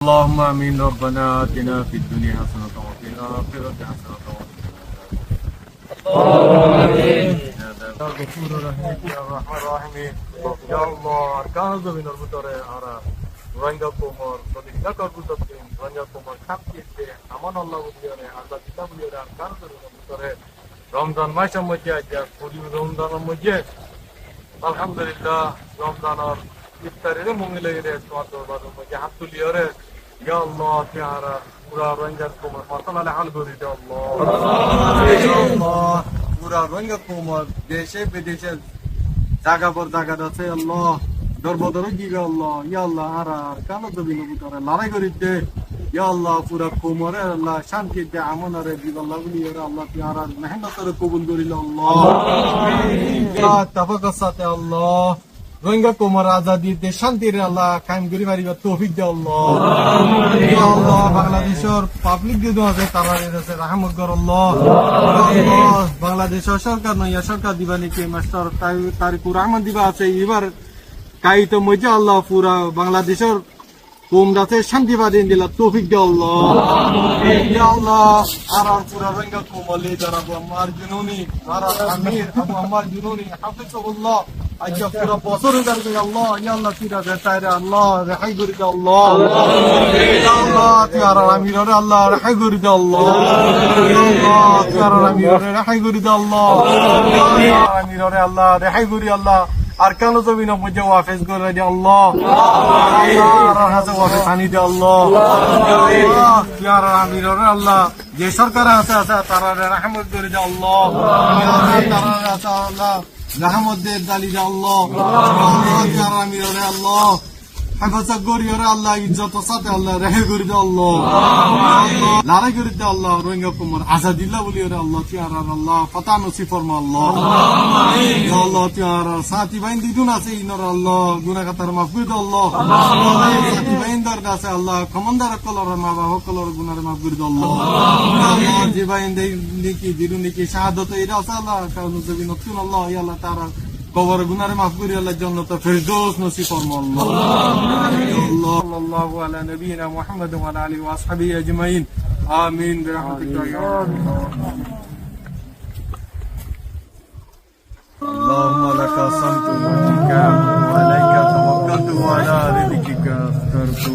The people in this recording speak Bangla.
اللهم امين ربنا اتنا في الدنيا حسنه وفي الاخره حسنه وقنا اللهم امين يا غفور رحيم يا رحمن الرحيم يا الله اركان زميনের ভিতরে আরা রোহিঙ্গা কোমর প্রতিজ্ঞা করব ততদিন রোহিঙ্গা কোমর শান্তিতে আমান আল্লাহ বলিয়ে আজাদ দিতা বলিয়ে আরকান জমিনের ভিতরে রমজান মাসের মধ্যে আজ রমজানের মধ্যে আলহামদুলিল্লাহ রমজানের ইফতারের মঙ্গলে রে তোমার দরবারের মধ্যে হাত তুলিয়ে রে ইয়া আল্লাহ তাআলা পুরা রোহিঙ্গা কোমর মাসালা হাল করে দাও আল্লাহ পুরা রোহিঙ্গা কোমর দেশে বিদেশে জায়গা পর জায়গা আছে আল্লাহ দরবারে দিবে আল্লাহ ইয়া আল্লাহ আরা কালো জমিনের ভিতরে লড়াই করিতে ইয়া আল্লাহ পুরা কোমরে আল্লাহ শান্তি দে আমানরে দিবে আল্লাহ বলি আল্লাহ তাআলা মেহনতের কবুল করিল আল্লাহ আমিন তাফাক্কুর সাথে আল্লাহ রোহিঙ্গা কোমর আজাদি দে শান্তির আল্লাহ কায়েম করি পারিবা তৌফিক দে আল্লাহ ইয়া আল্লাহ বাংলাদেশের পাবলিক যে আছে তারা আছে রহমত কর আল্লাহ বাংলাদেশের সরকার নয়া সরকার দিবা নাকি মাস্টার তারিকুর রহমান দিবা আছে এবার কাই তো মজা আল্লাহ পুরা বাংলাদেশের কোমরাতে শান্তি বাদিন দিলা তৌফিক দে আল্লাহ ইয়া আল্লাহ আর পুরা রোহিঙ্গা কোমলে যারা আমার জুনুনি আর আমির আবু আমার জুনুনি হাফিজুল্লাহ আজকে পুরো বছর ধরে আল্লাহ ইয়া আল্লাহ তিরা বেতারে আল্লাহ রেহাই করে দে আল্লাহ ইয়া আল্লাহ তিরা আমিরে আল্লাহ রেহাই করে দে আল্লাহ ইয়া আল্লাহ তিরা আমিরে রেহাই করে দে আল্লাহ ইয়া আমিরে আল্লাহ রেহাই করে আল্লাহ আর কেন জমিন মধ্যে ওয়াফেজ করে দে আল্লাহ আল্লাহ হাতে ওয়াফেজ আনি দে আল্লাহ ইয়া আমিরে আল্লাহ যে সরকার আছে তারা রহমত করে দে আল্লাহ তারা আছে আল্লাহ রহমত দে দালি দে আল্লাহ আমিরে আল্লাহ হেফাজত করি আল্লাহ ইজ্জত সাথে আল্লাহ রেহাই করে দে আল্লাহ লড়াই করে দে আল্লাহ রোহিঙ্গা কোমর আজাদিল্লাহ বলি আল্লাহ তিয়ার আল্লাহ ফাতা নসিব ফরমা আল্লাহ আল্লাহ তিয়ার সাথী বাইন দিদুন আছে ইনর আল্লাহ গুনাহগার মাফ করে দে আল্লাহ সাথী বাইন দর আছে আল্লাহ কমান্ডার কলর মা বাবা কলর গুনাহ মাফ করে দে আল্লাহ আল্লাহ যে বাইন দেই নেকি দিদুন নেকি শাহাদাত এরা আছে আল্লাহ কারণ জবিন নতুন আল্লাহ ইয়া আল্লাহ তাআলা কবর গুনারে মাফ করে আল্লাহ জান্নাত ফেরদৌস নসিব ফরমা আল্লাহ সাল্লাল্লাহু আলা নবিয়িনা মুহাম্মদ ওয়া আলা আলিহি ওয়া আসহাবিহি আজমাইন আমিন বিরহমাতিকা ইয়া اللهم لك صمت وجهك وعليك توكلت وعلى رزقك اخترت